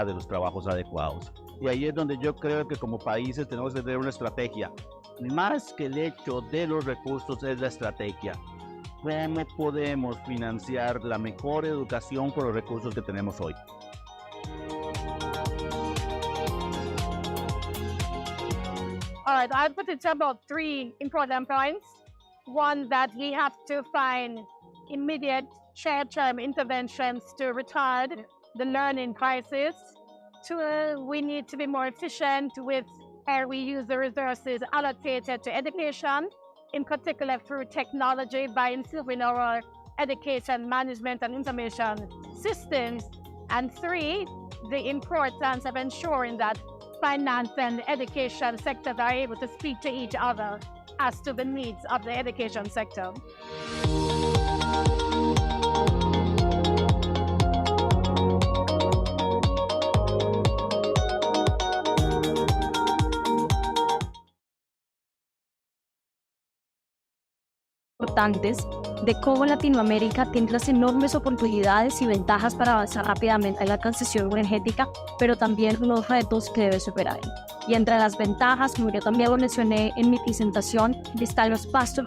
de los trabajos adecuados. Y ahí es donde yo creo que como países tenemos que tener una estrategia. Más que el hecho de los recursos es la estrategia. ¿Cómo podemos financiar la mejor educación con los recursos que tenemos hoy? All right, I put it about 3 important points. One, that we have to find immediate short-term interventions to retard the learning crisis. 2, we need to be more efficient with how we use the resources allocated to education, in particular through technology by improving our education management and information systems. And 3, the importance of ensuring that finance and education sectors are able to speak to each other as to the needs of the education sector. Importantes de cómo Latinoamérica tiene las enormes oportunidades y ventajas para avanzar rápidamente en la transición energética, pero también unos retos que debe superar. Y entre las ventajas, como yo también lo mencioné en mi presentación, están los pastos.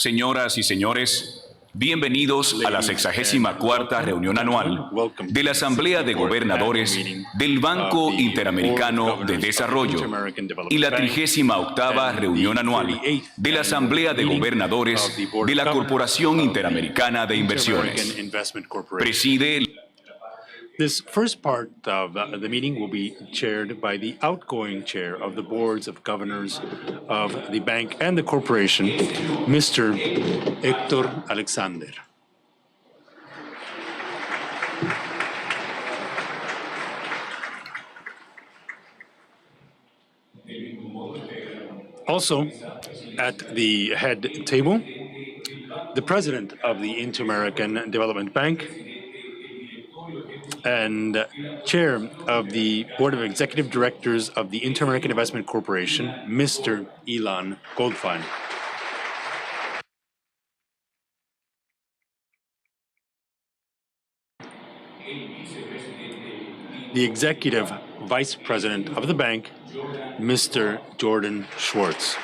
Señoras y señores, bienvenidos a la 64ª reunión anual de la Asamblea de Gobernadores del Banco Interamericano de Desarrollo y la 38ª reunión anual de la Asamblea de Gobernadores de la Corporación Interamericana de Inversiones. Preside This first part of the meeting will be chaired by the outgoing chair of the boards of governors of the bank and the corporation, Mr. Héctor Alexander. Also, at the head table, the president of the Inter-American Development Bank and chair of the Board of Executive Directors of the Inter-American Investment Corporation, Mr. Ilan Goldfein. The Executive Vice President of the bank, Mr. Jordan Schwartz.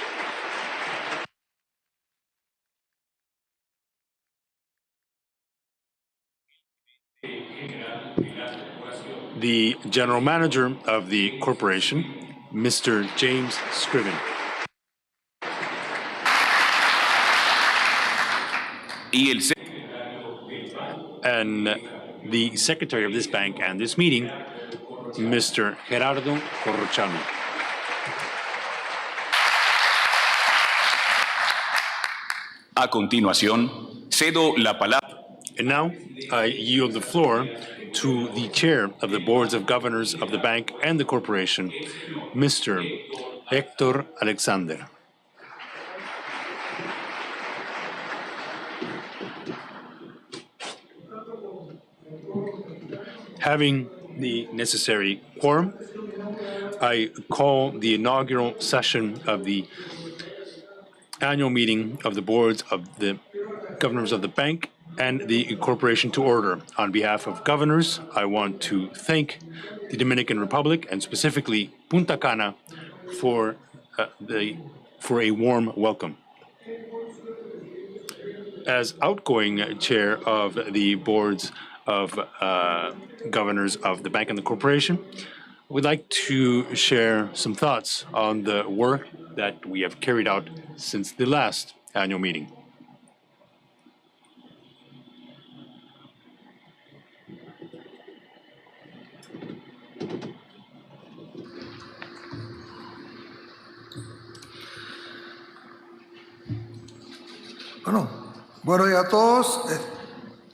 The General Manager of the corporation, Mr. James Scriven. And the Secretary of this bank and this meeting, Mr. Gerardo Corrochano. A continuación, cedo la palabra. And now, I yield the floor to the chair of the boards of governors of the bank and the corporation, Mr. Héctor Alexander. Having the necessary quorum, I call the inaugural session of the annual meeting of the boards of the governors of the bank and the corporation to order. On behalf of governors, I want to thank the Dominican Republic and specifically Punta Cana for a warm welcome. As outgoing chair of the boards of governors of the bank and the corporation, we'd like to share some thoughts on the work that we have carried out since the last annual meeting. Bueno, buenos días a todos,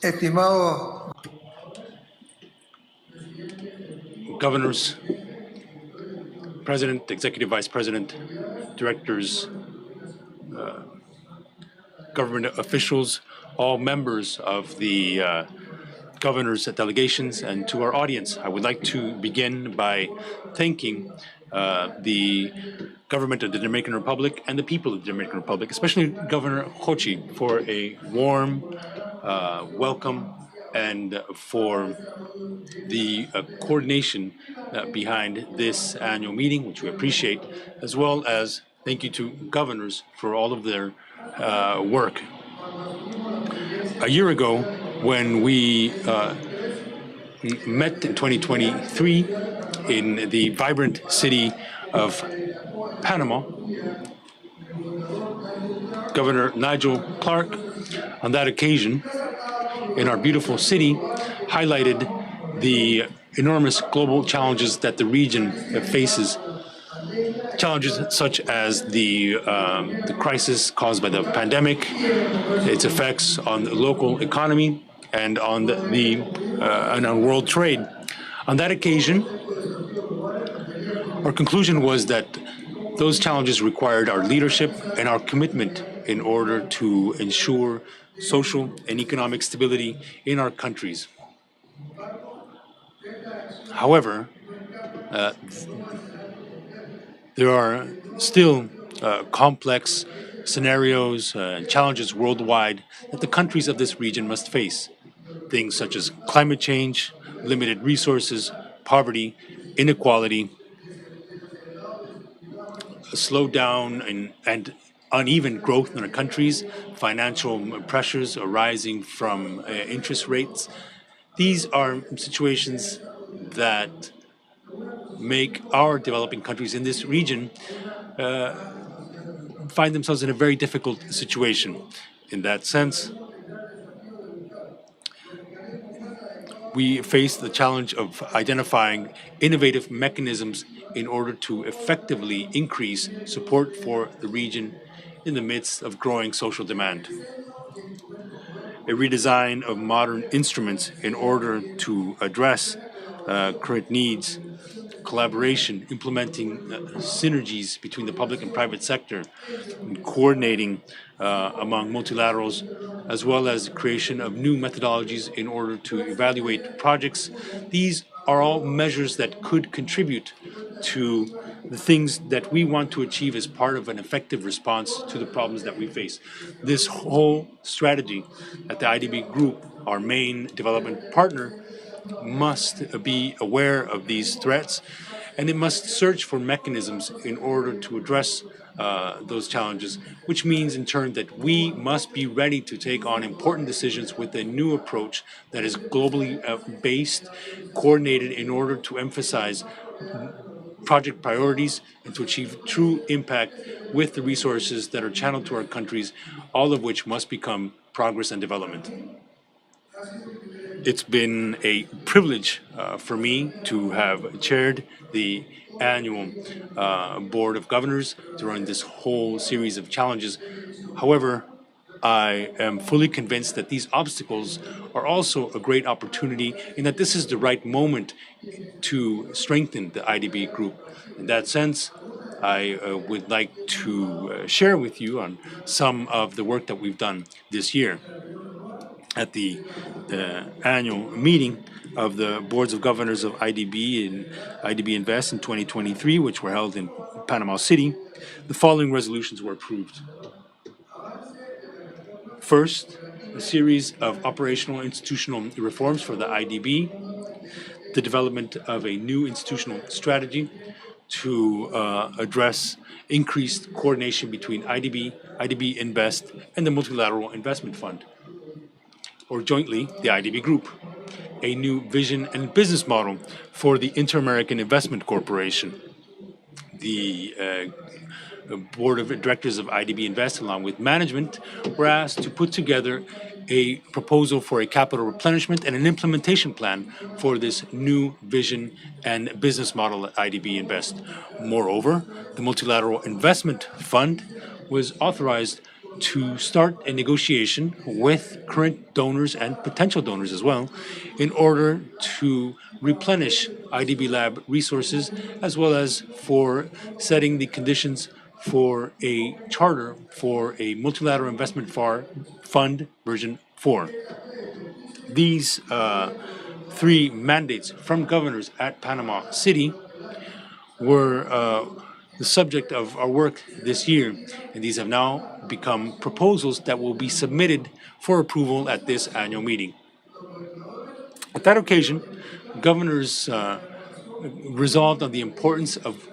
estimados governors, president, executive vice president, directors, government officials, all members of the governors' delegations, and to our audience. I would like to begin by thanking the government of the Dominican Republic and the people of the Dominican Republic, especially Governor Hochi, for a warm welcome and for the coordination behind this annual meeting, which we appreciate, as well as thank you to governors for all of their work. A year ago, when we met in 2023 in the vibrant city of Panama, Governor Nigel Clark, on that occasion, in our beautiful city, highlighted the enormous global challenges that the region faces. Challenges such as the crisis caused by the pandemic, its effects on the local economy, and on and on world trade. On that occasion, our conclusion was that those challenges required our leadership and our commitment in order to ensure social and economic stability in our countries. However, there are still complex scenarios and challenges worldwide that the countries of this region must face. Things such as climate change, limited resources, poverty, inequality, a slowdown and uneven growth in our countries, financial pressures arising from interest rates. These are situations that make our developing countries in this region find themselves in a very difficult situation. In that sense, we face the challenge of identifying innovative mechanisms in order to effectively increase support for the region in the midst of growing social demand. A redesign of modern instruments in order to address current needs, collaboration, implementing synergies between the public and private sector, and coordinating among multilaterals, as well as the creation of new methodologies in order to evaluate projects. These are all measures that could contribute to the things that we want to achieve as part of an effective response to the problems that we face. This whole strategy at the IDB Group, our main development partner, must be aware of these threats, and it must search for mechanisms in order to address those challenges, which means in turn that we must be ready to take on important decisions with a new approach that is globally based, coordinated in order to emphasize project priorities and to achieve true impact with the resources that are channeled to our countries, all of which must become progress and development. It's been a privilege for me to have chaired the annual Board of Governors during this whole series of challenges. However, I am fully convinced that these obstacles are also a great opportunity and that this is the right moment to strengthen the IDB Group. In that sense, I would like to share with you on some of the work that we've done this year. At the annual meeting of the Boards of Governors of IDB and IDB Invest in 2023, which were held in Panama City, the following resolutions were approved. First, a series of operational institutional reforms for the IDB, the development of a new institutional strategy to address increased coordination between IDB, IDB Invest, and the Multilateral Investment Fund, or jointly the IDB Group, a new vision and business model for the Inter-American Investment Corporation. The Board of Directors of IDB Invest, along with management, were asked to put together a proposal for a capital replenishment and an implementation plan for this new vision and business model at IDB Invest. Moreover, the Multilateral Investment Fund was authorized to start a negotiation with current donors and potential donors as well in order to replenish IDB Lab resources, as well as for setting the conditions for a charter for a multilateral investment fund version 4. These three mandates from governors at Panama City were the subject of our work this year, and these have now become proposals that will be submitted for approval at this annual meeting. At that occasion, governors resolved on the importance of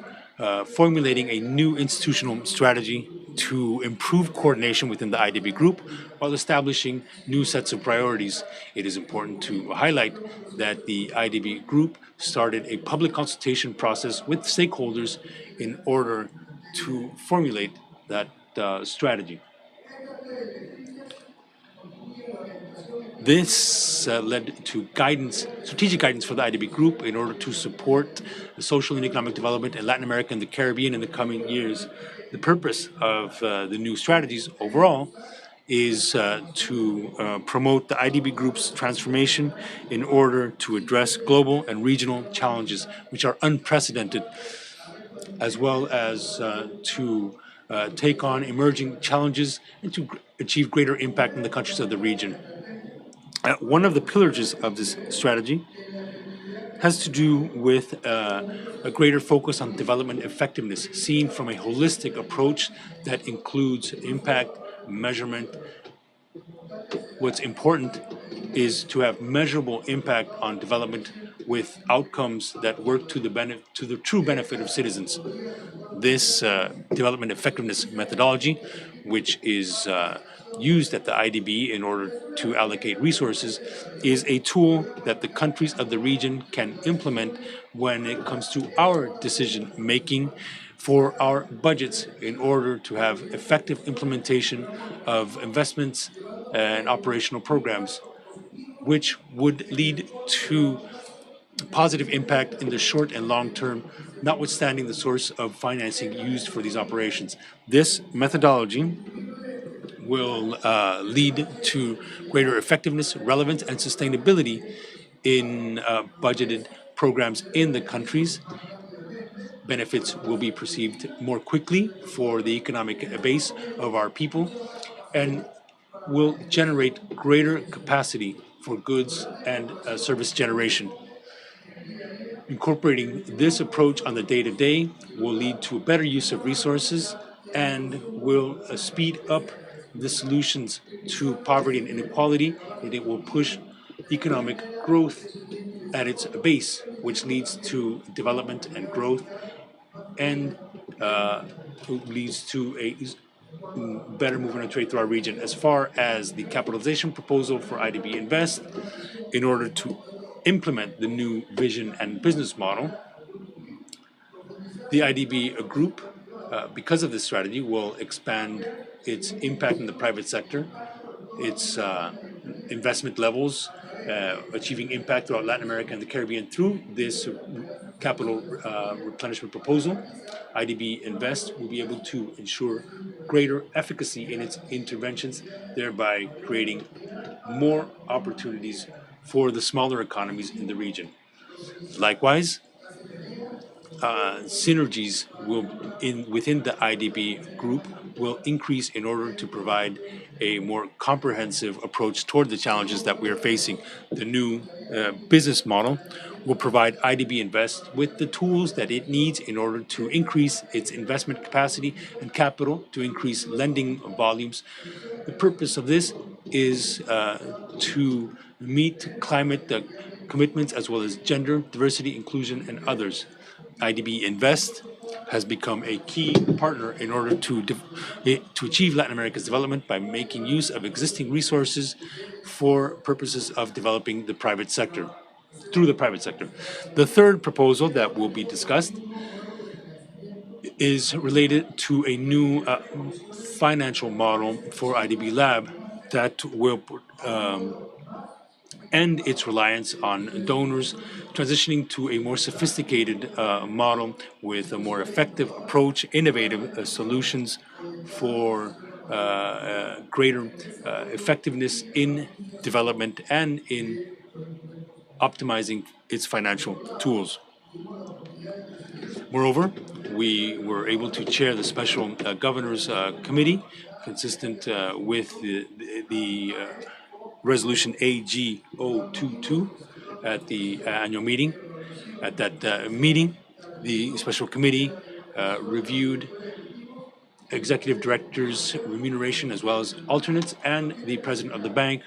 formulating a new institutional strategy to improve coordination within the IDB Group while establishing new sets of priorities. It is important to highlight that the IDB Group started a public consultation process with stakeholders in order to formulate that strategy. This led to strategic guidance for the IDB Group in order to support the social and economic development in Latin America and the Caribbean in the coming years. The purpose of the new strategies overall is to promote the IDB Group's transformation in order to address global and regional challenges which are unprecedented, as well as to take on emerging challenges and to achieve greater impact in the countries of the region. One of the pillars of this strategy has to do with a greater focus on development effectiveness, seen from a holistic approach that includes impact, measurement. What's important is to have measurable impact on development with outcomes that work to the true benefit of citizens. This development effectiveness methodology, which is used at the IDB in order to allocate resources, is a tool that the countries of the region can implement when it comes to our decision making for our budgets in order to have effective implementation of investments and operational programs, which would lead to positive impact in the short and long term, notwithstanding the source of financing used for these operations. This methodology will lead to greater effectiveness, relevance, and sustainability in budgeted programs in the countries. Benefits will be perceived more quickly for the economic base of our people and will generate greater capacity for goods and service generation. Incorporating this approach on the day-to-day will lead to a better use of resources and will speed up the solutions to poverty and inequality, and it will push economic growth at its base, which leads to development and growth and leads to a better movement of trade through our region. As far as the capitalization proposal for IDB Invest, in order to implement the new vision and business model, the IDB group, because of this strategy, will expand its impact in the private sector, its investment levels, achieving impact throughout Latin America and the Caribbean through this capital replenishment proposal. IDB Invest will be able to ensure greater efficacy in its interventions, thereby creating more opportunities for the smaller economies in the region. Likewise, synergies within the IDB group will increase in order to provide a more comprehensive approach toward the challenges that we are facing. The new business model will provide IDB Invest with the tools that it needs in order to increase its investment capacity and capital, to increase lending volumes. The purpose of this is to meet climate commitments as well as gender, diversity, inclusion, and others. IDB Invest has become a key partner in order to achieve Latin America's development by making use of existing resources for purposes of developing the private sector, through the private sector. The third proposal that will be discussed is related to a new financial model for IDB Lab that will end its reliance on donors, transitioning to a more sophisticated model with a more effective approach, innovative solutions for greater effectiveness in development and in optimizing its financial tools. Moreover, we were able to chair the Special Governors Committee, consistent with the Resolution AG 022 at the annual meeting. At that meeting, the Special Committee reviewed Executive Director's remuneration as well as alternates and the President of the Bank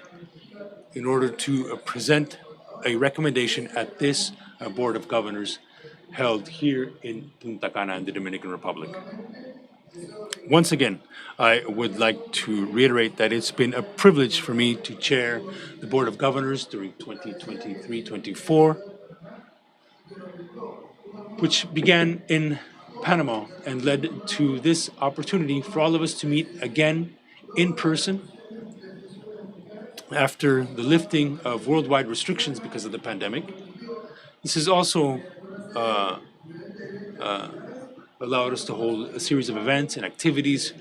in order to present a recommendation at this Board of Governors held here in Punta Cana in the Dominican Republic. Once again, I would like to reiterate that it's been a privilege for me to chair the Board of Governors during 2023-24, which began in Panama and led to this opportunity for all of us to meet again in person after the lifting of worldwide restrictions because of the pandemic. This has also allowed us to hold a series of events and activities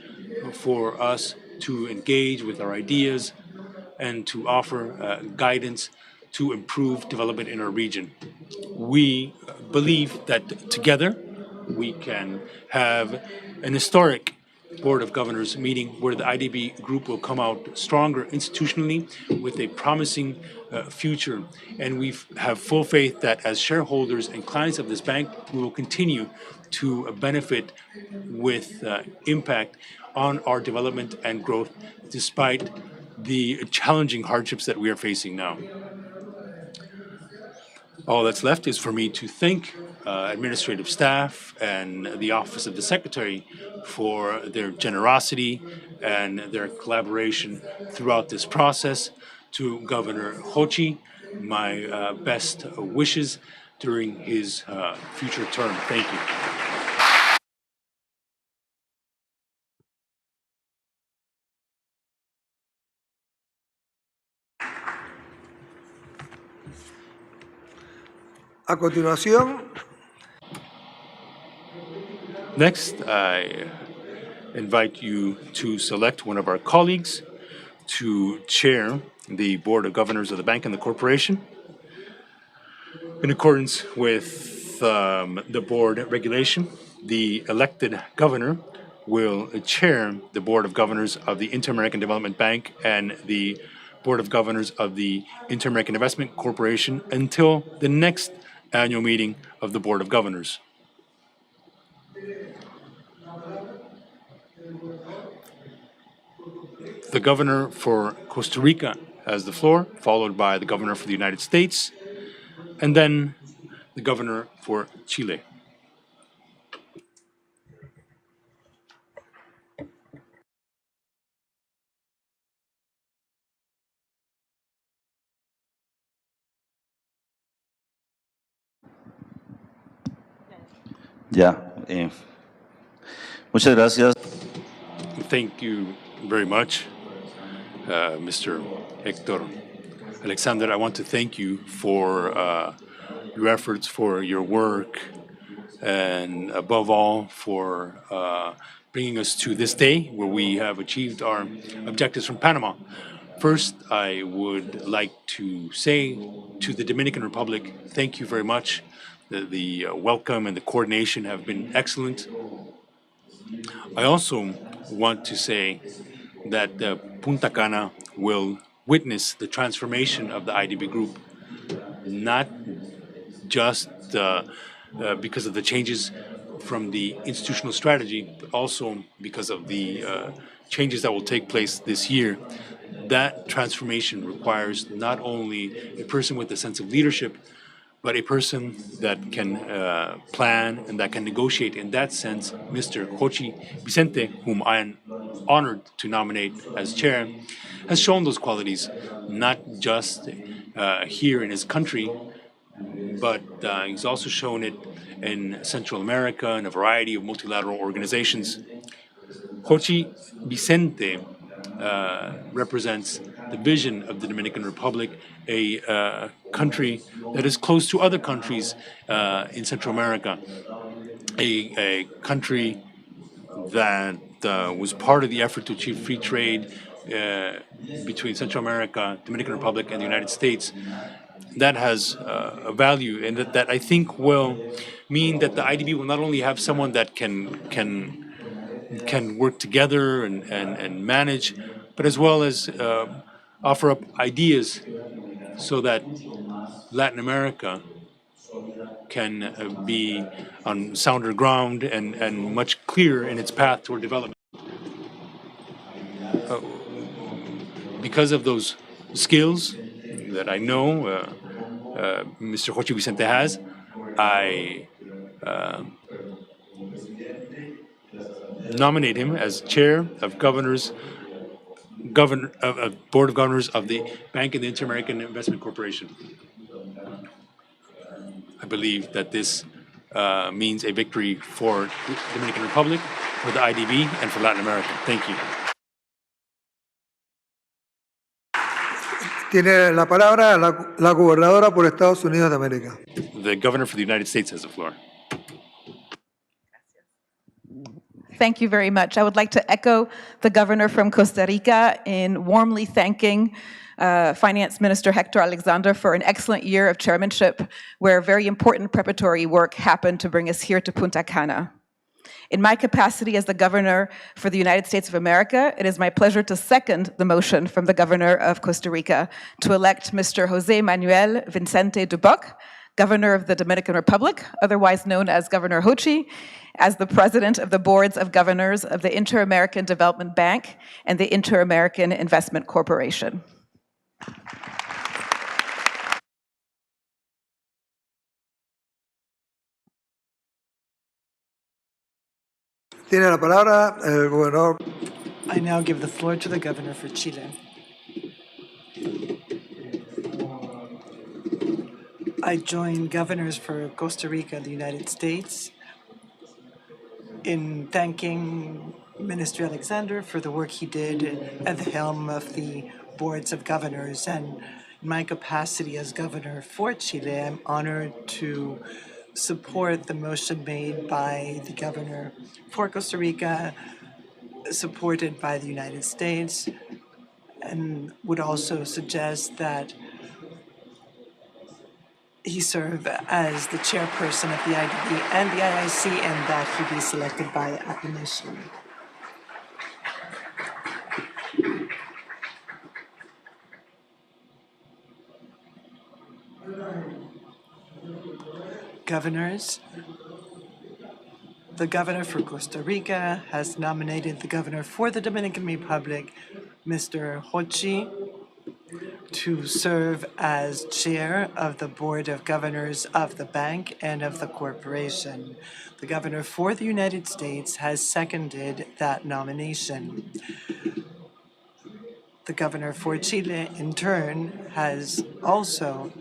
for us to engage with our ideas and to offer guidance to improve development in our region. We believe that together we can have an historic Board of Governors meeting where the IDB group will come out stronger institutionally with a promising future. And we have full faith that as shareholders and clients of this bank, we will continue to benefit with impact on our development and growth despite the challenging hardships that we are facing now. All that's left is for me to thank administrative staff and the Office of the Secretary for their generosity and their collaboration throughout this process. To Governor Hochi, my best wishes during his future term. Thank you. A continuación, Next, I invite you to select one of our colleagues to chair the Board of Governors of the Bank and the Corporation. In accordance with the board regulation, the elected governor will chair the Board of Governors of the Inter-American Development Bank and the Board of Governors of the Inter-American Investment Corporation until the next annual meeting of the Board of Governors. The governor for Costa Rica has the floor, followed by the governor for the United States, and then the governor for Chile. Muchas gracias. Thank you very much, Mr. Hector Alexander. I want to thank you for your efforts, for your work, and above all, for bringing us to this day where we have achieved our objectives from Panama. First, I would like to say to the Dominican Republic, thank you very much. The welcome and the coordination have been excellent. I also want to say that Punta Cana will witness the transformation of the IDB group, not just because of the changes from the institutional strategy, but also because of the changes that will take place this year. That transformation requires not only a person with a sense of leadership, but a person that can plan and that can negotiate. In that sense, Mr. Hochi Vicente, whom I am honored to nominate as chair, has shown those qualities, not just here in his country, but he's also shown it in Central America and a variety of multilateral organizations. Hochi Vicente represents the vision of the Dominican Republic, a country that is close to other countries in Central America, a country that was part of the effort to achieve free trade between Central America, Dominican Republic, and the United States. That has a value, and that I think will mean that the IDB will not only have someone that can work together and manage, but as well as offer up ideas so that Latin America can be on sounder ground and much clearer in its path toward development. Because of those skills that I know Mr. Hochi Vicente has, I nominate him as chair of Board of Governors of the Bank and the Inter-American Investment Corporation. I believe that this means a victory for the Dominican Republic, for the IDB, and for Latin America. Thank you. tiene la palabra la gobernadora por Estados Unidos de América. The governor for the United States has the floor. Thank you very much. I would like to echo the governor from Costa Rica in warmly thanking Finance Minister Hector Alexander for an excellent year of chairmanship, where very important preparatory work happened to bring us here to Punta Cana. In my capacity as the governor for the United States of America, it is my pleasure to second the motion from the governor of Costa Rica to elect Mr. Jose Manuel Vicente Duboc, governor of the Dominican Republic, otherwise known as Governor Hochi, as the president of the boards of governors of the Inter-American Development Bank and the Inter-American Investment Corporation. Tiene la palabra el gobernador. I now give the floor to the governor for Chile. I join governors for Costa Rica and the United States in thanking Minister Alexander for the work he did at the helm of the boards of governors. And in my capacity as governor for Chile, I'm honored to support the motion made by the governor for Costa Rica, supported by the United States, and would also suggest that he serve as the chairperson of the IDB and the IIC, and that he be selected by acclamation. Governors, the governor for Costa Rica has nominated the governor for the Dominican Republic, Mr. Hochi, to serve as chair of the Board of Governors of the bank and of the corporation. The governor for the United States has seconded that nomination. The governor for Chile, in turn, has also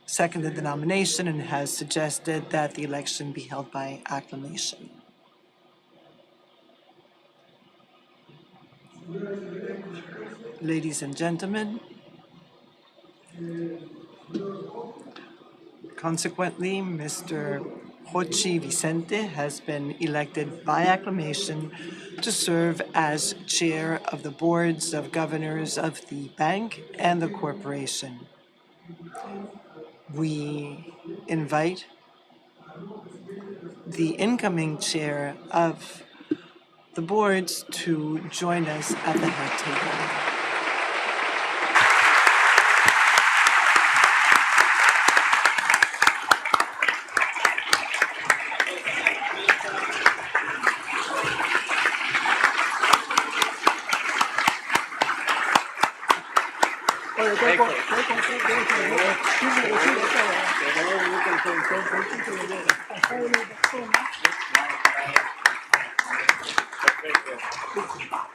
seconded the nomination and has suggested that the election be held by acclamation. Ladies and gentlemen, consequently, Mr. Hochi Vicente has been elected by acclamation to serve as chair of the boards of governors of the bank and the corporation. We invite the incoming chair of the boards to join us at the head table.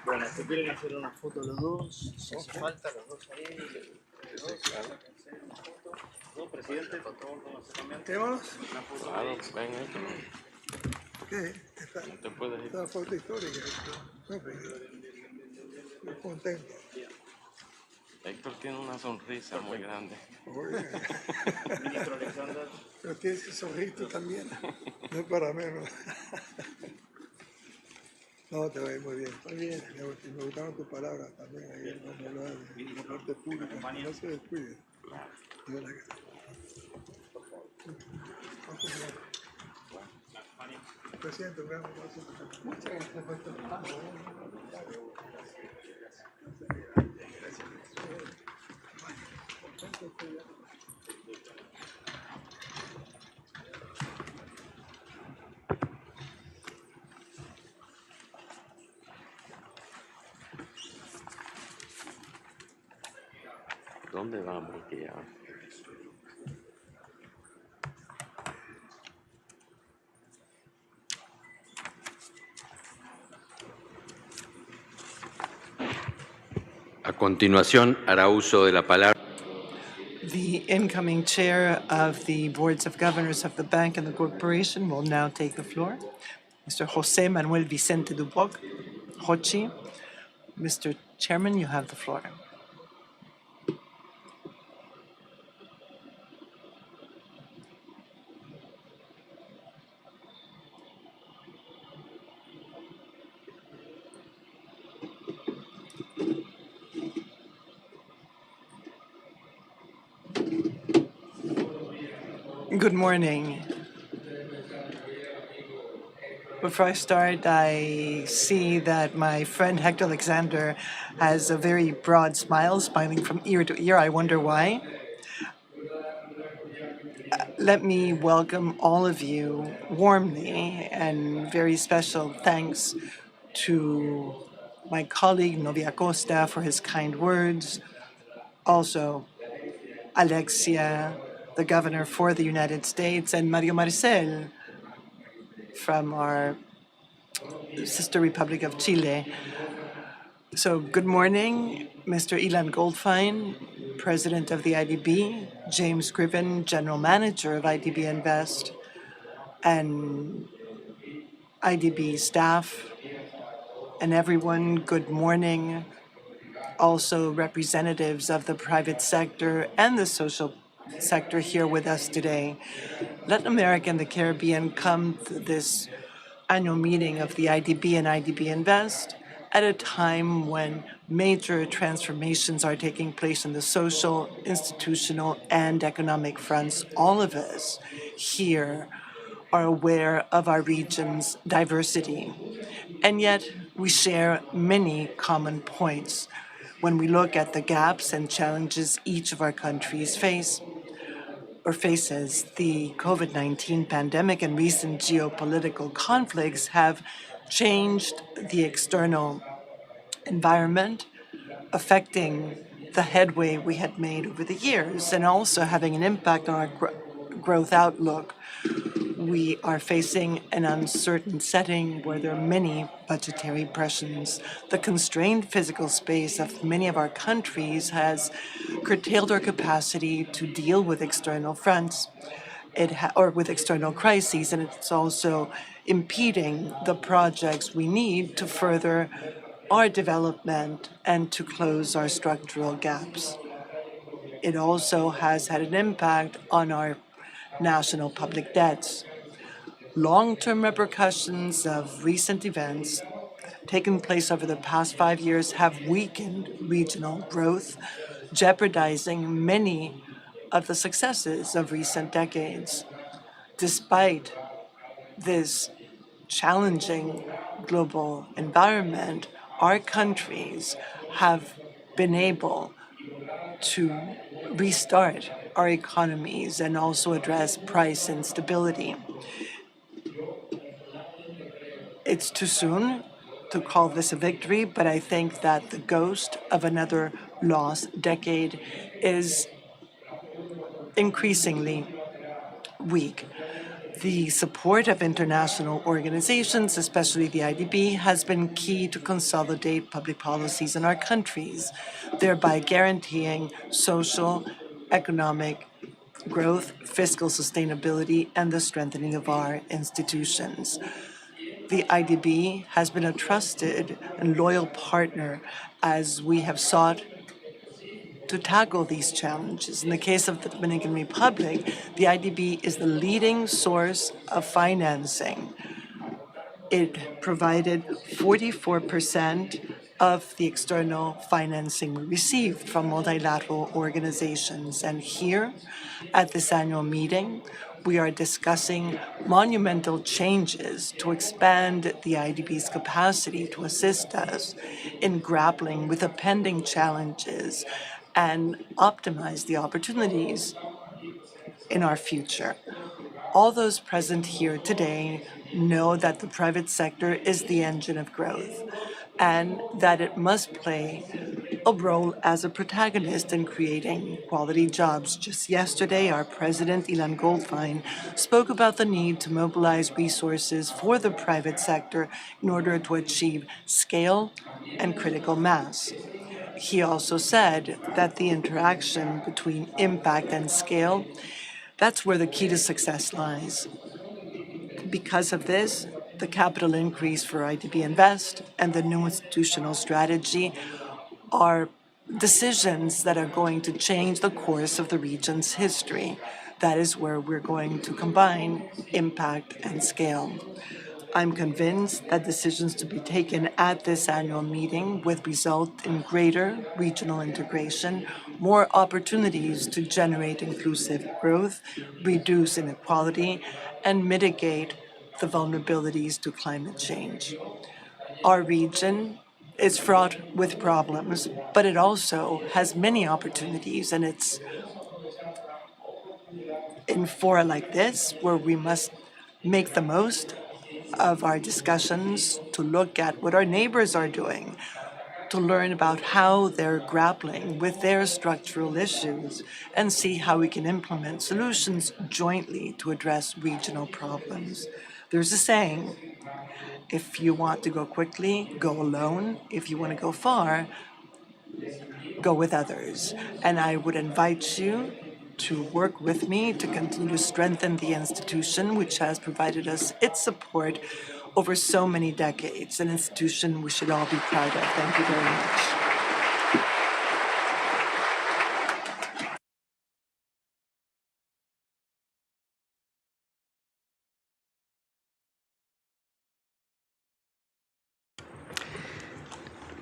Bueno, si quieren hacer una foto los dos, si hace falta, los dos ahí. No, presidente, por favor, ¿cómo se cambian? ¿Tenemos? Una foto. Claro, ven esto. ¿Qué? Esta, No te puedes ir. esta foto histórica. No, estoy contento. Héctor tiene una sonrisa muy grande. Oye. Ministro Alexander. Pero tienes que sonreír también. No es para menos. No, te va a ir muy bien. Muy bien. Me gustaron tus palabras también ahí cuando hablabas de la parte pública. No se descuide. De verdad que sí. Presidente, un gran abrazo. Muchas gracias por tu trabajo. ¿Dónde vamos? Que ya. A continuación, hará uso de la palabra. The incoming chair of the boards of governors of the bank and the corporation will now take the floor. Mr. Jose Manuel Vicente Duboc, Hochi. Mr. Chairman, you have the floor. Good morning. Before I start, I see that my friend Hector Alexander has a very broad smile, smiling from ear to ear. I wonder why. Let me welcome all of you warmly, and very special thanks to my colleague Novia Costa for his kind words. Also, Alexia, the governor for the United States, and Mario Marcel from our sister republic of Chile. So good morning, Mr. Ilan Goldfein, President of the IDB, James Griffin, General Manager of IDB Invest, and IDB staff, and everyone, good morning. Also representatives of the private sector and the social sector here with us today. Latin America and the Caribbean come to this annual meeting of the IDB and IDB Invest at a time when major transformations are taking place in the social, institutional, and economic fronts. All of us here are aware of our region's diversity, and yet we share many common points when we look at the gaps and challenges each of our countries faces. The COVID-19 pandemic and recent geopolitical conflicts have changed the external environment, affecting the headway we had made over the years and also having an impact on our growth outlook. We are facing an uncertain setting where there are many budgetary pressures. The constrained physical space of many of our countries has curtailed our capacity to deal with external fronts or with external crises, and it's also impeding the projects we need to further our development and to close our structural gaps. It also has had an impact on our national public debts. Long-term repercussions of recent events taken place over the past 5 years have weakened regional growth, jeopardizing many of the successes of recent decades. Despite this challenging global environment, our countries have been able to restart our economies and also address price instability. It's too soon to call this a victory, but I think that the ghost of another lost decade is increasingly weak. The support of international organizations, especially the IDB, has been key to consolidate public policies in our countries, thereby guaranteeing social, economic growth, fiscal sustainability, and the strengthening of our institutions. The IDB has been a trusted and loyal partner as we have sought to tackle these challenges. In the case of the Dominican Republic, the IDB is the leading source of financing. It provided 44% of the external financing we received from multilateral organizations. And here, at this annual meeting, we are discussing monumental changes to expand the IDB's capacity to assist us in grappling with the pending challenges and optimize the opportunities in our future. All those present here today know that the private sector is the engine of growth and that it must play a role as a protagonist in creating quality jobs. Just yesterday, our president, Ilan Goldfein, spoke about the need to mobilize resources for the private sector in order to achieve scale and critical mass. He also said that the interaction between impact and scale, that's where the key to success lies. Because of this, the capital increase for IDB Invest and the new institutional strategy are decisions that are going to change the course of the region's history. That is where we're going to combine impact and scale. I'm convinced that decisions to be taken at this annual meeting would result in greater regional integration, more opportunities to generate inclusive growth, reduce inequality, and mitigate the vulnerabilities to climate change. Our region is fraught with problems, but it also has many opportunities, and it's in fora like this where we must make the most of our discussions to look at what our neighbors are doing, to learn about how they're grappling with their structural issues, and see how we can implement solutions jointly to address regional problems. There's a saying, If you want to go quickly, go alone. If you want to go far, go with others. And I would invite you to work with me to continue to strengthen the institution, which has provided us its support over so many decades, an institution we should all be proud of. Thank you very much.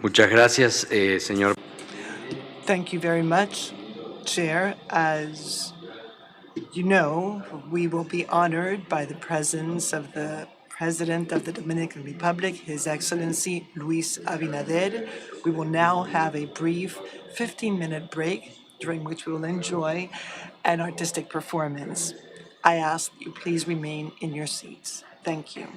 Muchas gracias, señor. Thank you very much, Chair. As you know, we will be honored by the presence of the President of the Dominican Republic, His Excellency Luis Abinader. We will now have a brief 15-minute break, during which we will enjoy an artistic performance. I ask you please remain in your seats. Thank you.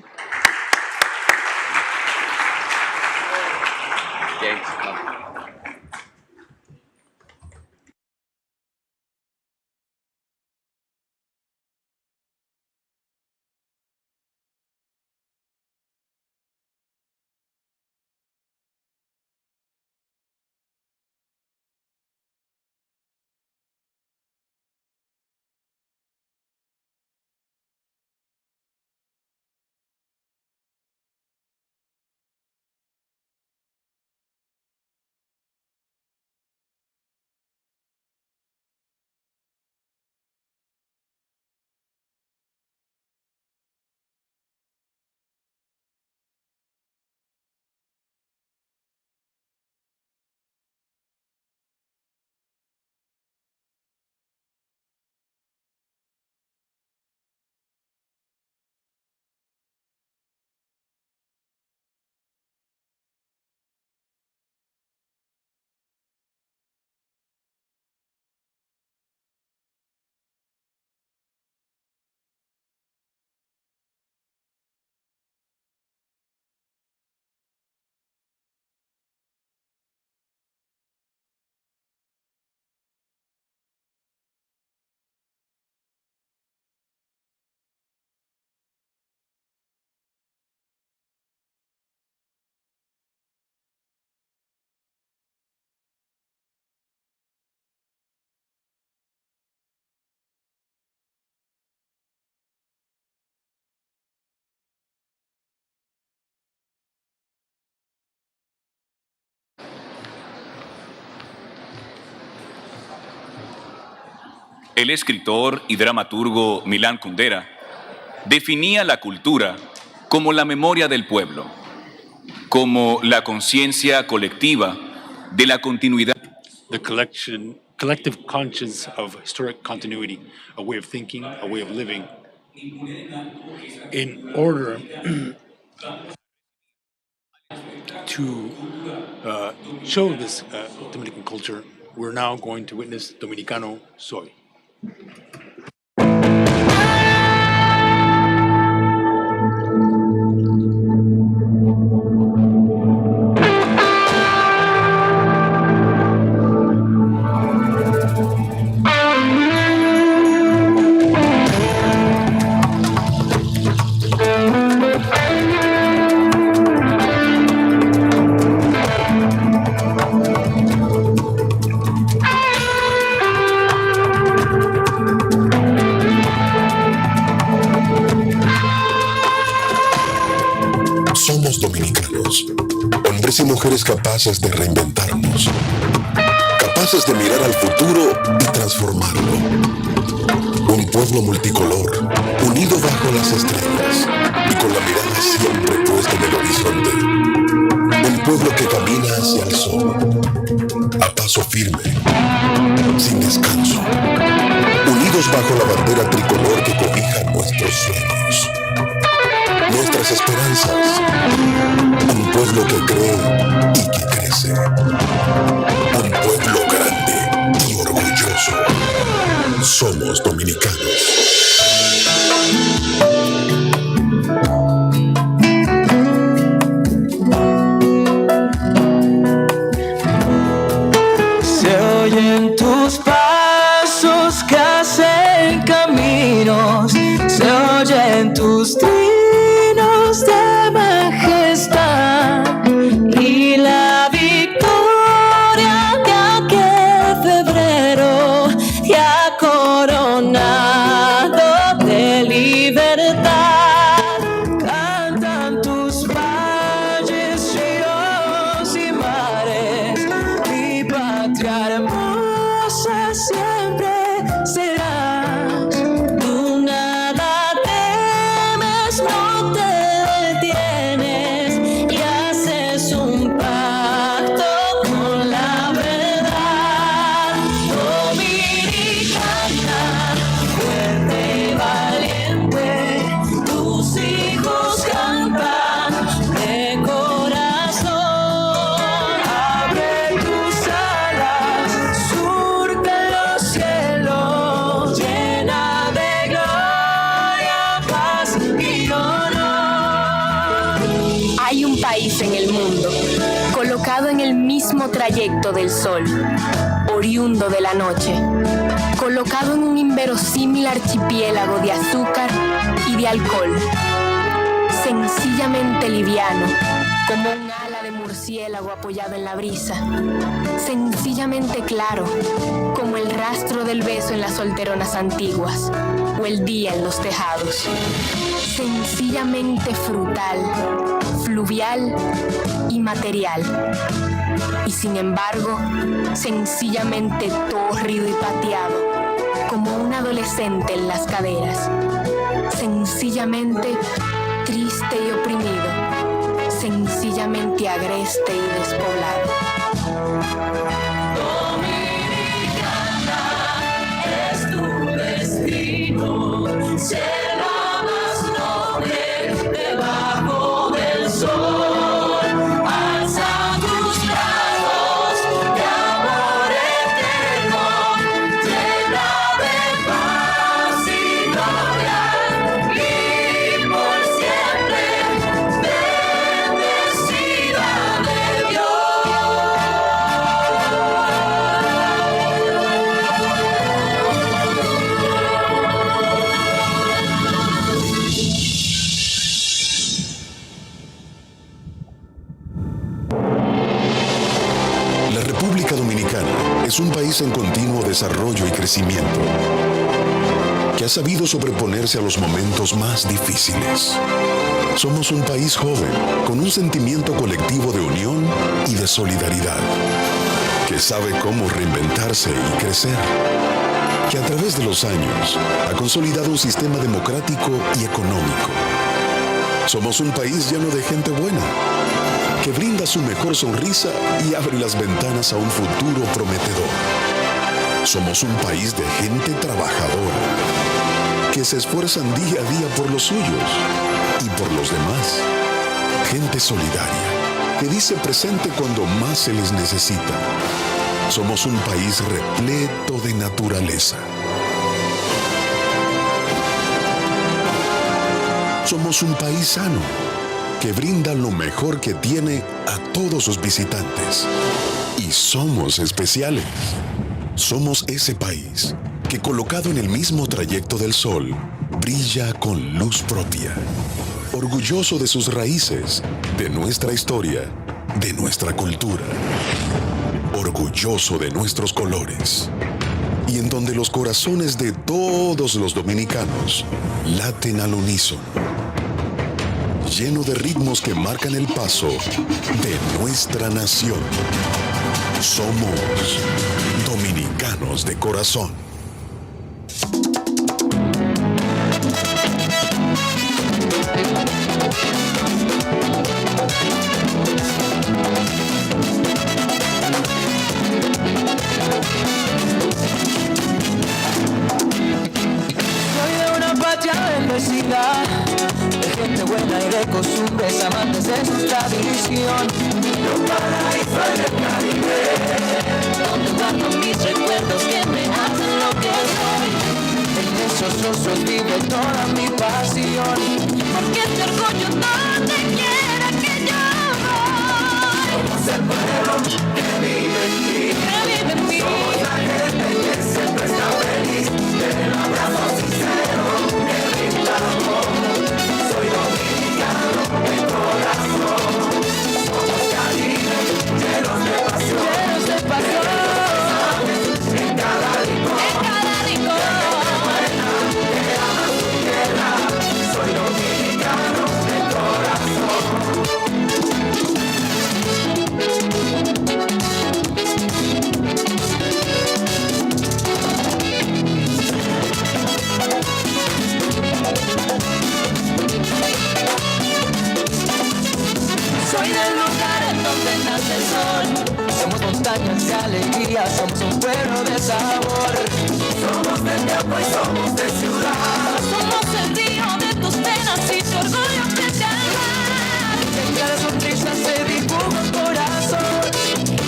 El escritor y dramaturgo Milán Kundera definía la cultura como la memoria del pueblo, como la conciencia colectiva de la continuidad. The collective conscience of historic continuity, a way of thinking, a way of living, in order to show this Dominican culture. We're now going to witness Dominicano Soy. Somos dominicanos, hombres y mujeres capaces de reinventarnos, capaces de mirar al futuro y transformarlo. Un pueblo multicolor, unido bajo las estrellas y con la mirada siempre puesta en el horizonte. Un pueblo que camina hacia el sol, a paso firme, sin descanso, unidos bajo la bandera tricolor que cobija nuestros sueños, nuestras esperanzas. Un pueblo que cree y que crece. Un pueblo grande y orgulloso. Somos dominicanos. Se oyen tus pasos que hacen caminos, se oyen tus trinos de Hay un país en el mundo, colocado en el mismo trayecto del sol, oriundo de la noche, colocado en un inverosímil archipiélago de azúcar y de alcohol, sencillamente liviano, como un ala de murciélago apoyado en la brisa, sencillamente claro, como el rastro del beso en las solteronas antiguas, o el día en los tejados, sencillamente frutal, fluvial y material, y sin embargo, sencillamente tórrido y pateado, como un adolescente en las caderas, sencillamente triste y oprimido, sencillamente agreste y despoblado. Dominicana es tu destino, ser la más noble debajo del sol. Alza tus brazos de amor eterno, llena de paz y gloria, y por siempre bendecida de La República Dominicana es un país en continuo desarrollo y crecimiento, que ha sabido sobreponerse a los momentos más difíciles. Somos un país joven, con un sentimiento colectivo de unión y de solidaridad, que sabe cómo reinventarse y crecer, que a través de los años ha consolidado un sistema democrático y económico. Somos un país lleno de gente buena, que brinda su mejor sonrisa y abre las ventanas a un futuro prometedor. Somos un país de gente trabajadora, que se esfuerzan día a día por los suyos y por los demás. Gente solidaria, que dice presente cuando más se les necesita. Somos un país repleto de naturaleza. Somos un país sano, que brinda lo mejor que tiene a todos sus visitantes. Y somos especiales. Somos ese país que, colocado en el mismo trayecto del sol, brilla con luz propia. Orgulloso de sus raíces, de nuestra historia, de nuestra cultura. Orgulloso de nuestros colores. Y en donde los corazones de todos los dominicanos laten al unísono, lleno de ritmos que marcan el paso de nuestra nación. Somos dominicanos de corazón. Soy de una patria bendecida, de gente buena y de costumbres, amantes de su tradición. De un paraíso en el Caribe, donde guardo mis recuerdos que me hacen lo que soy. En esos ojos vive toda mi pasión, porque este orgullo donde quiera que yo voy. Somos el pueblo que vive en ti, somos la gente que siempre está feliz, del abrazo sincero que brinda amor. Soy dominicano de corazón, somos Caribe, llenos de pasión, en cada rincón, gente buena que ama su tierra. Soy dominicano de corazón. Soy del lugar en donde nace el sol. Somos montañas de alegría, somos un pueblo de sabor. Somos del campo y somos de ciudad. Somos el río de tus penas y tu orgullo frente al mar. En cada sonrisa se dibuja un corazón.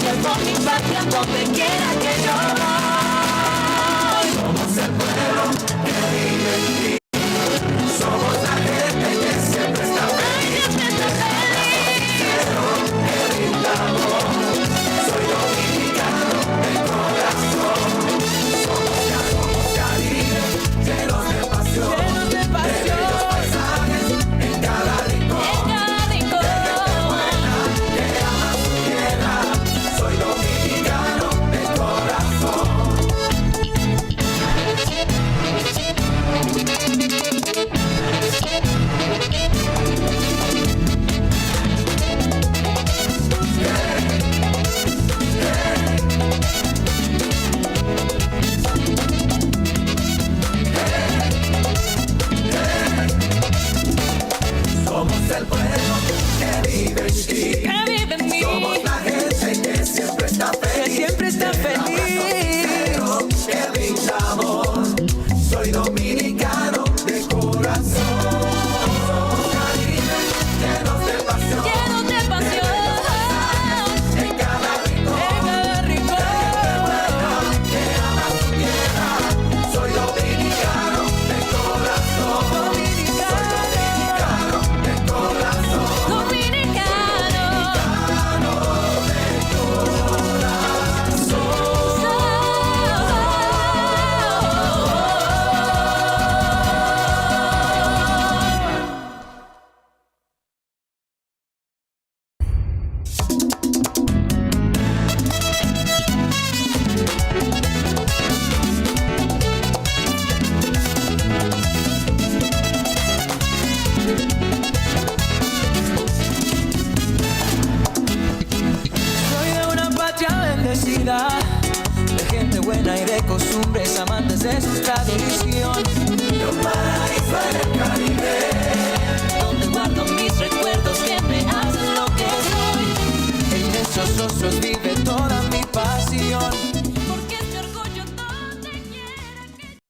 Llevo mi patria donde quiera que yo voy. Somos el pueblo que vive en ti. Somos la gente que siempre está feliz. de costumbres, amantes de su tradición. Un paraíso en el Caribe, donde guardo mis recuerdos que me hacen lo que soy. En esos rostros vive toda mi pasión. Porque este orgullo donde quiera que...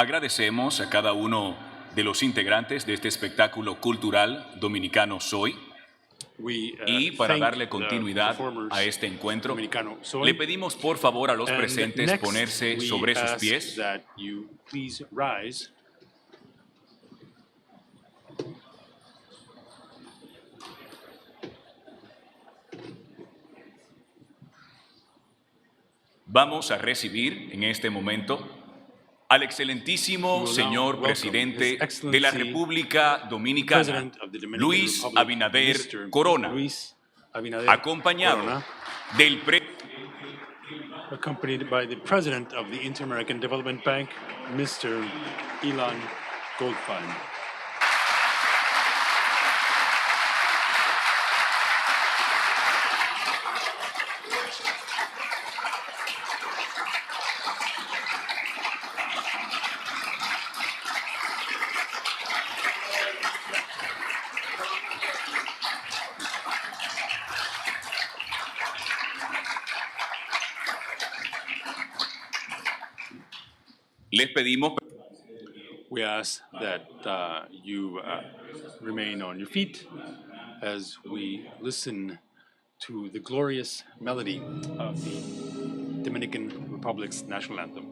Agradecemos a cada uno de los integrantes de este espectáculo cultural dominicano Soy. Y para darle continuidad a este encuentro, le pedimos por favor a los presentes ponerse sobre sus pies. Vamos a recibir en este momento al excelentísimo señor presidente de la República Dominicana, Luis Abinader Corona, acompañado del accompanied by the President of the Inter-American Development Bank, Mr. Ilan Goldfein. Les pedimos. We ask that you remain on your feet as we listen to the glorious melody of the Dominican Republic's national anthem.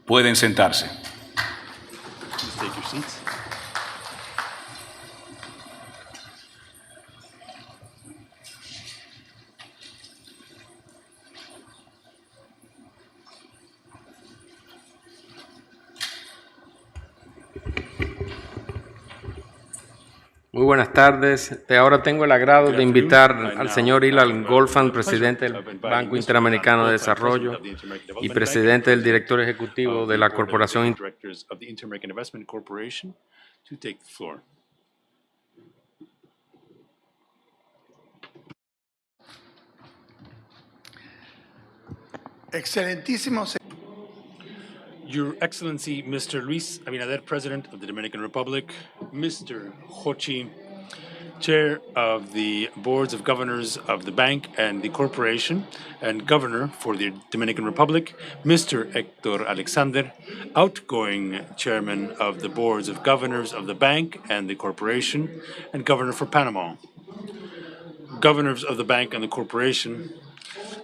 Pueden sentarse. Please take your seats. Muy buenas tardes. Ahora tengo el agrado de invitar al señor Ilan Goldfein, presidente del Banco Interamericano de Desarrollo y presidente del director ejecutivo de la Corporación Excelentísimo Your Excellency, Mr. Luis Abinader, President of the Dominican Republic, Mr. Hochi, Chair of the Boards of Governors of the Bank and the Corporation, and Governor for the Dominican Republic, Mr. Héctor Alexander, outgoing Chairman of the Boards of Governors of the Bank and the Corporation, and Governor for Panama, Governors of the Bank and the Corporation,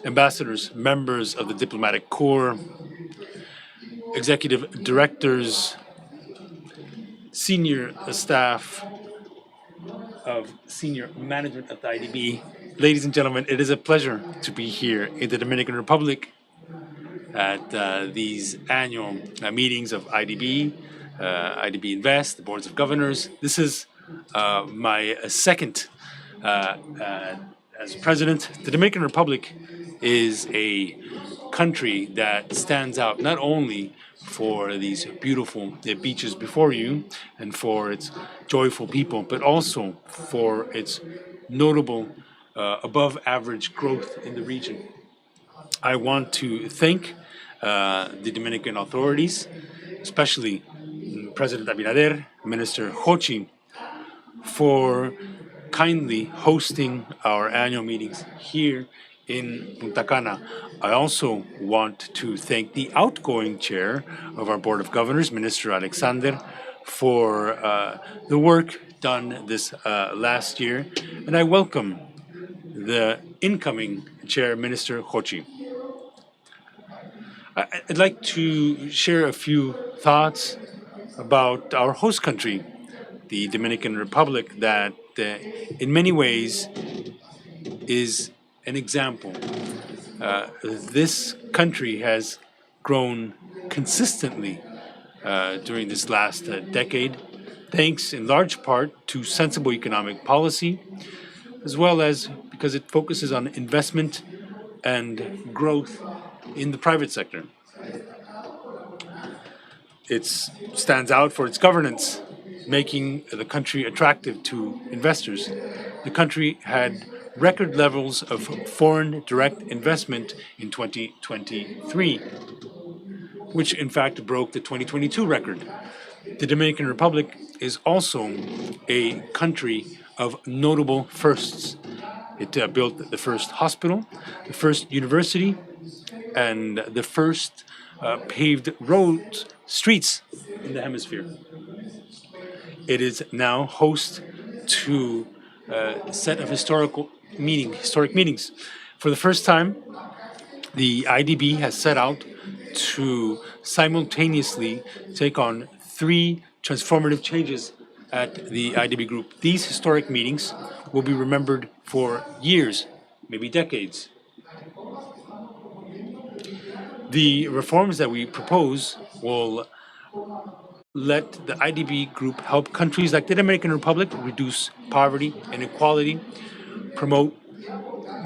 Ambassadors, members of the Diplomatic Corps, Executive Directors, Senior Staff of Senior Management at the IDB. Ladies and gentlemen, it is a pleasure to be here in the Dominican Republic at these annual meetings of IDB, IDB Invest, the Boards of Governors. This is my second as president. The Dominican Republic is a country that stands out not only for these beautiful beaches before you and for its joyful people, but also for its notable above average growth in the region. I want to thank the Dominican authorities, especially President Abinader, Minister Hochi, for kindly hosting our annual meetings here in Punta Cana. I also want to thank the outgoing chair of our Board of Governors, Minister Alexander, for the work done this last year, and I welcome the incoming chair, Minister Hochi. I'd like to share a few thoughts about our host country, the Dominican Republic, that in many ways is an example. This country has grown consistently during this last decade, thanks in large part to sensible economic policy, as well as because it focuses on investment and growth in the private sector. It stands out for its governance, making the country attractive to investors. The country had record levels of foreign direct investment in 2023, which in fact broke the 2022 record. The Dominican Republic is also a country of notable firsts. It built the first hospital, the first university, and the first paved roads, streets in the hemisphere. It is now host to a set of historic meetings. For the first time, the IDB has set out to simultaneously take on 3 transformative changes at the IDB Group. These historic meetings will be remembered for years, maybe decades. The reforms that we propose will let the IDB Group help countries like the Dominican Republic reduce poverty and inequality, promote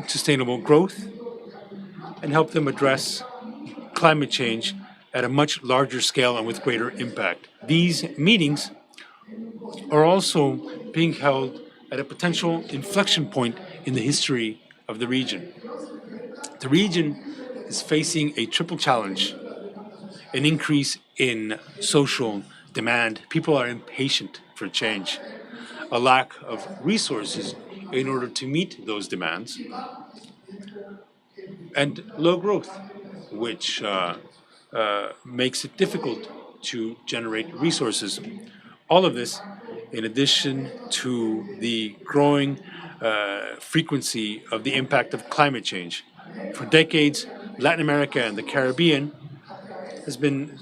sustainable growth, and help them address climate change at a much larger scale and with greater impact. These meetings are also being held at a potential inflection point in the history of the region. The region is facing a triple challenge: an increase in social demand. People are impatient for change. A lack of resources in order to meet those demands. And low growth, which makes it difficult to generate resources. All of this, in addition to the growing frequency of the impact of climate change. For decades, Latin America and the Caribbean has been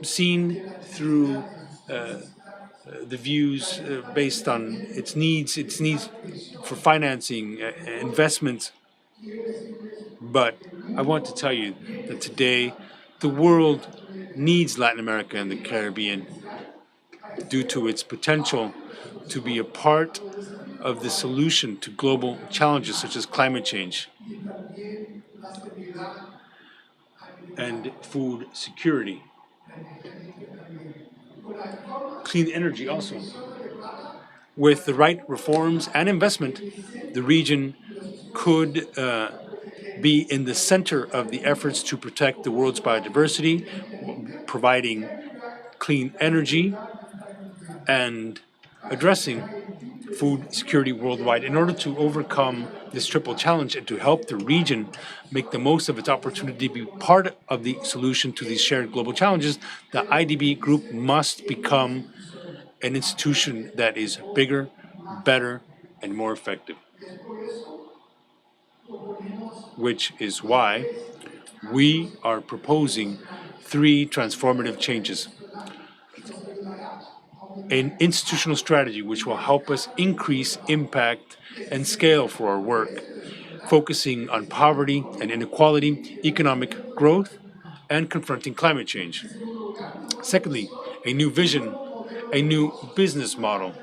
seen through the views based on its needs for financing, investments. But I want to tell you that today the world needs Latin America and the Caribbean due to its potential to be a part of the solution to global challenges such as climate change and food security. Clean energy also. With the right reforms and investment, the region could be in the center of the efforts to protect the world's biodiversity, providing clean energy, and addressing food security worldwide. In order to overcome this triple challenge and to help the region make the most of its opportunity to be part of the solution to these shared global challenges, the IDB Group must become an institution that is bigger, better, and more effective. Which is why we are proposing 3 transformative changes. An institutional strategy which will help us increase impact and scale for our work, focusing on poverty and inequality, economic growth, and confronting climate change. Secondly, a new vision, a new business model,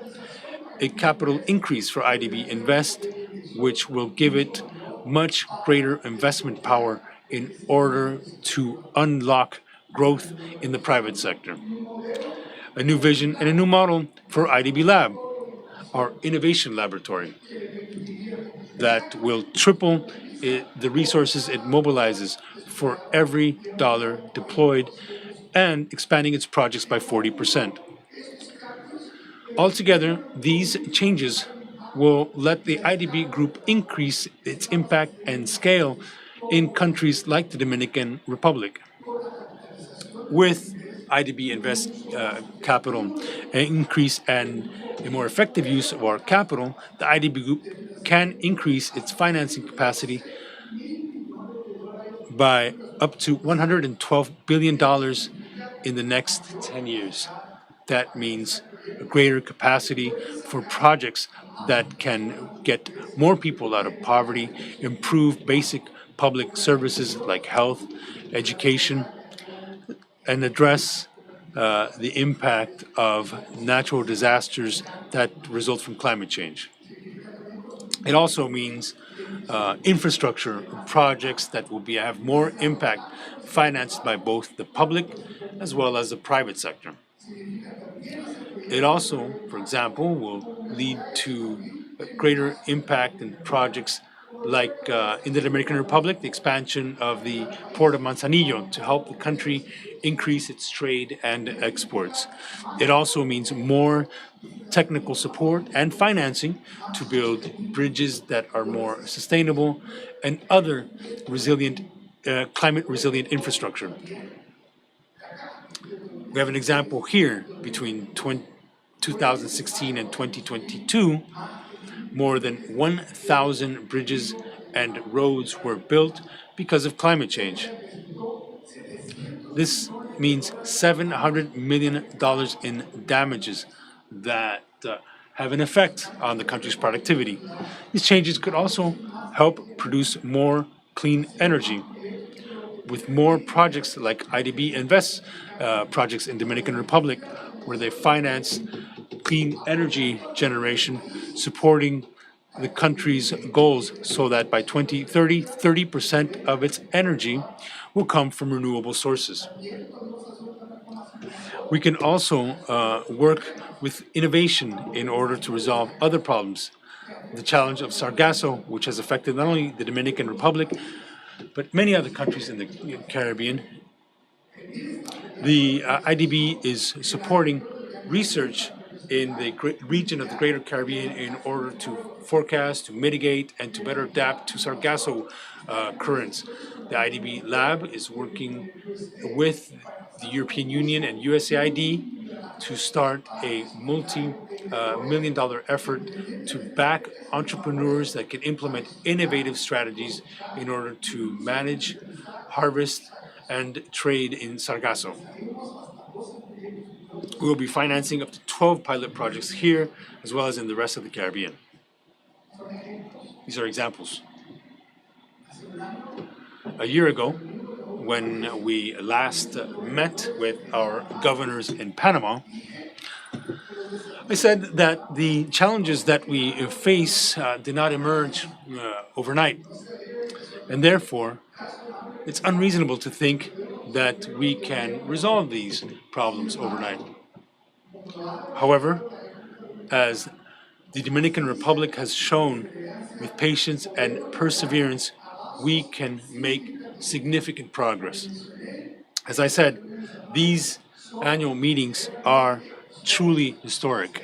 a capital increase for IDB Invest, which will give it much greater investment power in order to unlock growth in the private sector. A new vision and a new model for IDB Lab, our innovation laboratory, that will triple the resources it mobilizes for every dollar deployed and expanding its projects by 40%. Altogether, these changes will let the IDB group increase its impact and scale in countries like the Dominican Republic. With IDB Invest capital, an increase and a more effective use of our capital, the IDB group can increase its financing capacity by up to $112 billion in the next 10 years. That means a greater capacity for projects that can get more people out of poverty, improve basic public services like health, education, and address the impact of natural disasters that result from climate change. It also means infrastructure projects that will have more impact, financed by both the public as well as the private sector. It also, for example, will lead to a greater impact in projects like in the Dominican Republic, the expansion of the port of Manzanillo to help the country increase its trade and exports. It also means more technical support and financing to build bridges that are more sustainable and other resilient, climate resilient infrastructure. We have an example here between 2016 and 2022. More than 1,000 bridges and roads were built because of climate change. This means $700 million in damages that have an effect on the country's productivity. These changes could also help produce more clean energy. With more projects like IDB Invest projects in Dominican Republic, where they finance clean energy generation, supporting the country's goals so that by 2030, 30% of its energy will come from renewable sources. We can also work with innovation in order to resolve other problems. The challenge of Sargasso, which has affected not only the Dominican Republic, but many other countries in the Caribbean. The IDB is supporting research in the region of the Greater Caribbean in order to forecast, to mitigate, and to better adapt to Sargasso currents. The IDB lab is working with the European Union and USAID to start a multi-million-dollar effort to back entrepreneurs that can implement innovative strategies in order to manage, harvest, and trade in Sargasso. We will be financing up to 12 pilot projects here, as well as in the rest of the Caribbean. These are examples. A year ago, when we last met with our governors in Panama, I said that the challenges that we face did not emerge overnight, and therefore it's unreasonable to think that we can resolve these problems overnight. However, as the Dominican Republic has shown, with patience and perseverance, we can make significant progress. As I said, these annual meetings are truly historic.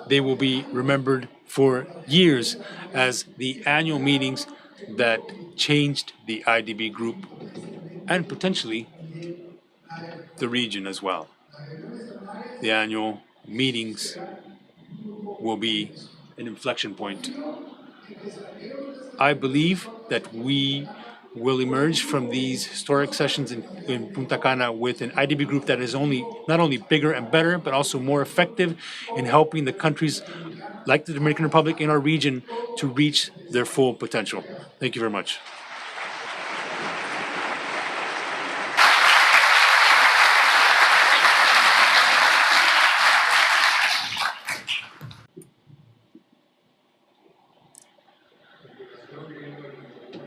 They will be remembered for years as the annual meetings that changed the IDB group and potentially the region as well. The annual meetings will be an inflection point. I believe that we will emerge from these historic sessions in Punta Cana with an IDB group that is not only bigger and better, but also more effective in helping the countries like the Dominican Republic in our region to reach their full potential. Thank you very much.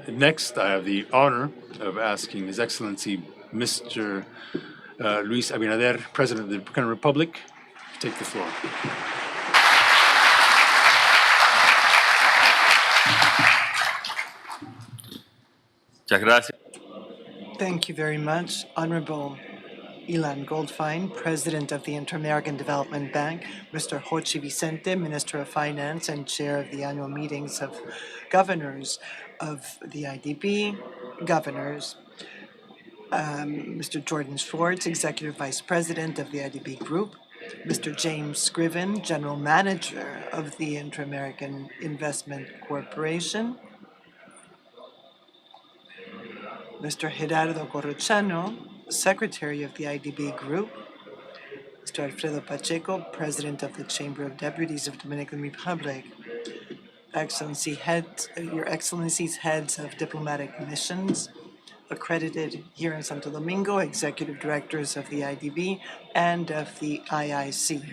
Next, I have the honor of asking His Excellency Mr. Luis Abinader, President of the Dominican Republic, to take the floor. Thank you very much, Honorable Ilan Goldfein, President of the Inter-American Development Bank, Mr. Jochi Vicente, Minister of Finance and Chair of the annual meetings of governors of the IDB, governors, Mr. Jordan Schwartz, Executive Vice President of the IDB Group, Mr. James Scriven, General Manager of the Inter-American Investment Corporation, Mr. Gerardo Corrochano, Secretary of the IDB Group, Mr. Alfredo Pacheco, President of the Chamber of Deputies of Dominican Republic, Your Excellencies, Heads of Diplomatic Missions, accredited here in Santo Domingo, Executive Directors of the IDB and of the IIC,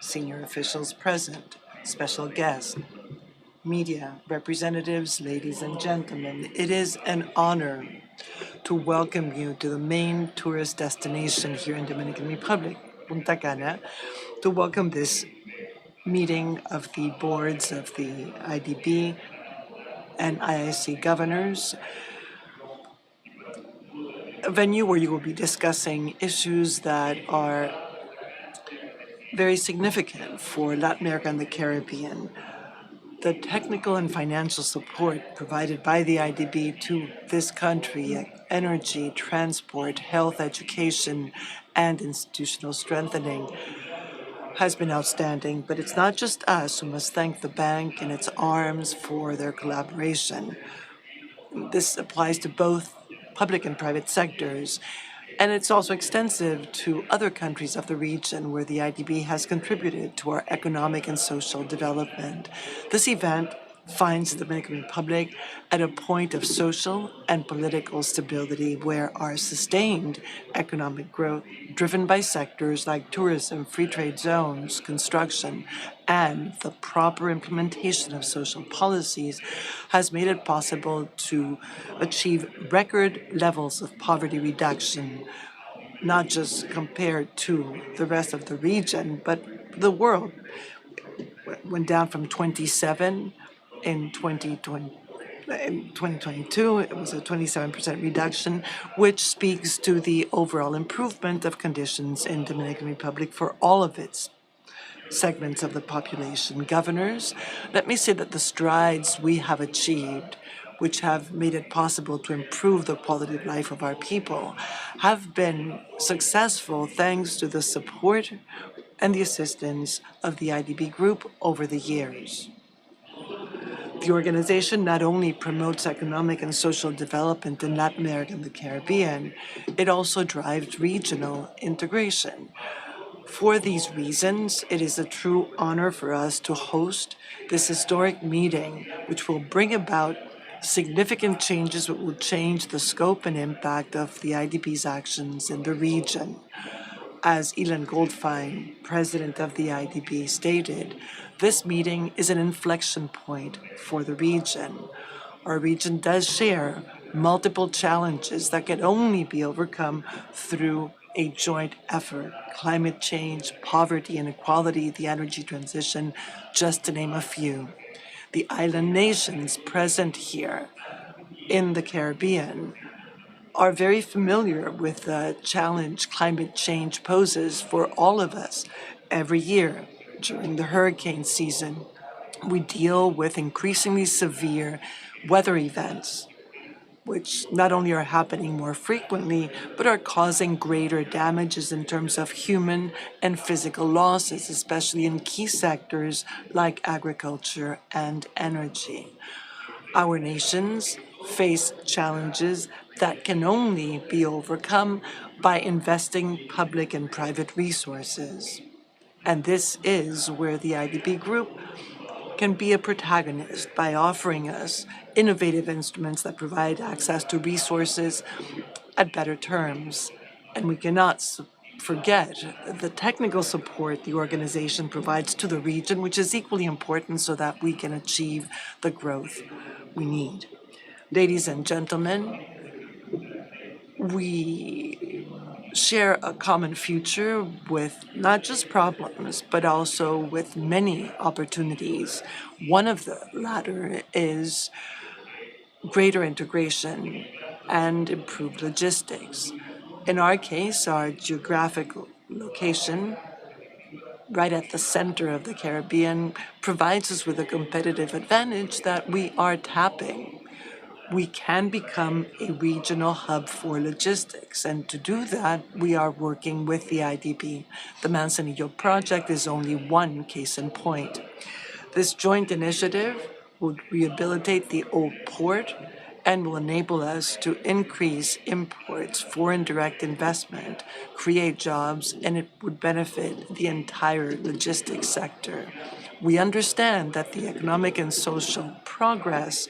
senior officials present, special guests, media, representatives, ladies and gentlemen. It is an honor to welcome you to the main tourist destination here in Dominican Republic, Punta Cana, to welcome this meeting of the boards of the IDB and IIC governors, a venue where you will be discussing issues that are very significant for Latin America and the Caribbean. The technical and financial support provided by the IDB to this country, energy, transport, health, education, and institutional strengthening, has been outstanding. But it's not just us who must thank the bank and its arms for their collaboration. This applies to both public and private sectors. And it's also extensive to other countries of the region where the IDB has contributed to our economic and social development. This event finds the Dominican Republic at a point of social and political stability where our sustained economic growth, driven by sectors like tourism, free trade zones, construction, and the proper implementation of social policies, has made it possible to achieve record levels of poverty reduction, not just compared to the rest of the region, but the world. It went down from 27 in 2020. In 2022, it was a 27% reduction, which speaks to the overall improvement of conditions in Dominican Republic for all of its segments of the population. Governors, let me say that the strides we have achieved, which have made it possible to improve the quality of life of our people, have been successful thanks to the support and the assistance of the IDB Group over the years. The organization not only promotes economic and social development in Latin America and the Caribbean, it also drives regional integration. For these reasons, it is a true honor for us to host this historic meeting, which will bring about significant changes that will change the scope and impact of the IDB's actions in the region. As Ilan Goldfein, President of the IDB, stated, this meeting is an inflection point for the region. Our region does share multiple challenges that can only be overcome through a joint effort: climate change, poverty, inequality, the energy transition, just to name a few. The island nations present here in the Caribbean are very familiar with the challenge climate change poses for all of us. Every year during the hurricane season, we deal with increasingly severe weather events, which not only are happening more frequently, but are causing greater damages in terms of human and physical losses, especially in key sectors like agriculture and energy. Our nations face challenges that can only be overcome by investing public and private resources. And this is where the IDB Group can be a protagonist by offering us innovative instruments that provide access to resources at better terms. And we cannot forget the technical support the organization provides to the region, which is equally important so that we can achieve the growth we need. Ladies and gentlemen, we share a common future with not just problems, but also with many opportunities. One of the latter is greater integration and improved logistics. In our case, our geographic location, right at the center of the Caribbean, provides us with a competitive advantage that we are tapping. We can become a regional hub for logistics, and to do that, we are working with the IDB. The Manzanillo project is only one case in point. This joint initiative will rehabilitate the old port and will enable us to increase imports, foreign direct investment, create jobs, and it would benefit the entire logistics sector. We understand that the economic and social progress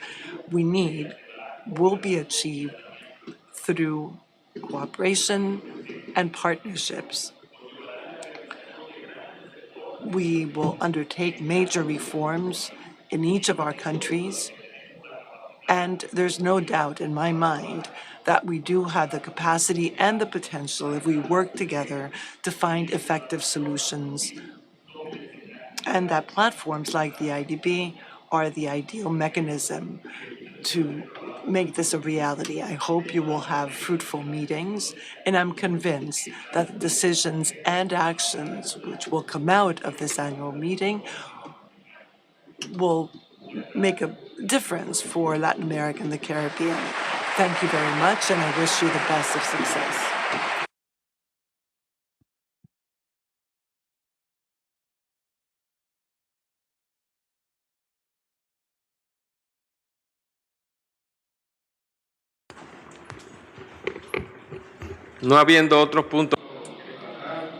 we need will be achieved through cooperation and partnerships. We will undertake major reforms in each of our countries, and there's no doubt in my mind that we do have the capacity and the potential, if we work together, to find effective solutions, and that platforms like the IDB are the ideal mechanism to make this a reality. I hope you will have fruitful meetings, and I'm convinced that the decisions and actions which will come out of this annual meeting will make a difference for Latin America and the Caribbean. Thank you very much, and I wish you the best of success. No habiendo otros puntos.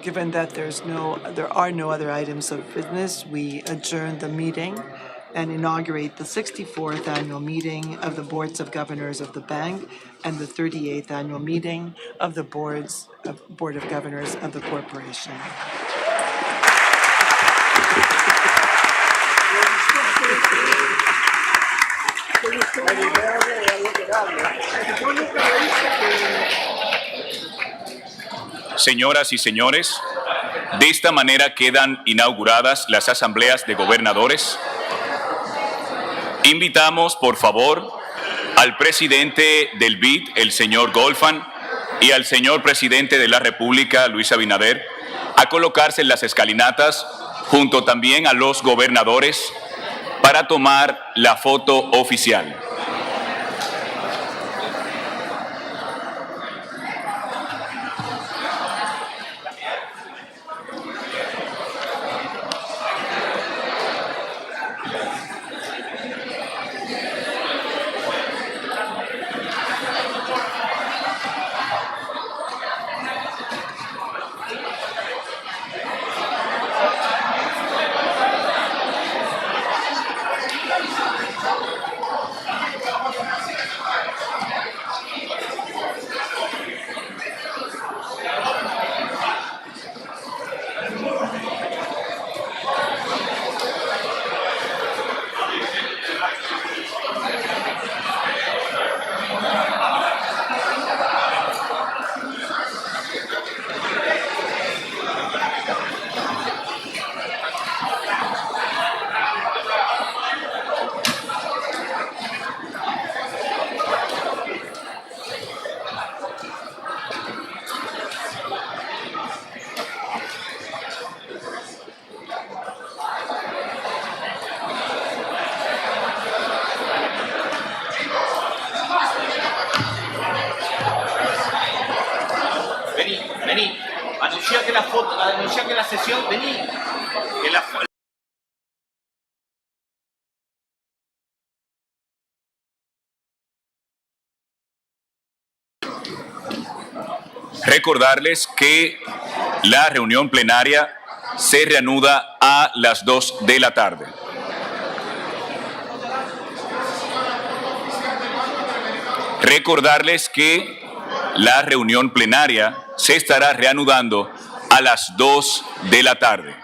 Given that there are no other items of business, we adjourn the meeting and inaugurate the 64th annual meeting of the Boards of Governors of the Bank and the 38th annual meeting of the Board of Governors of the Corporation. Señoras y señores, de esta manera quedan inauguradas las asambleas de gobernadores. Invitamos, por favor, al presidente del BID, el señor Golfan, y al señor presidente de la República, Luis Abinader, a colocarse en las escalinatas, junto también a los gobernadores, para tomar la foto oficial. Vení, anuncia que la sesión, vení. Que la... Recordarles que la reunión plenaria se reanuda a las 2 de la tarde. Recordarles que la reunión plenaria se estará reanudando a las 2 de la tarde.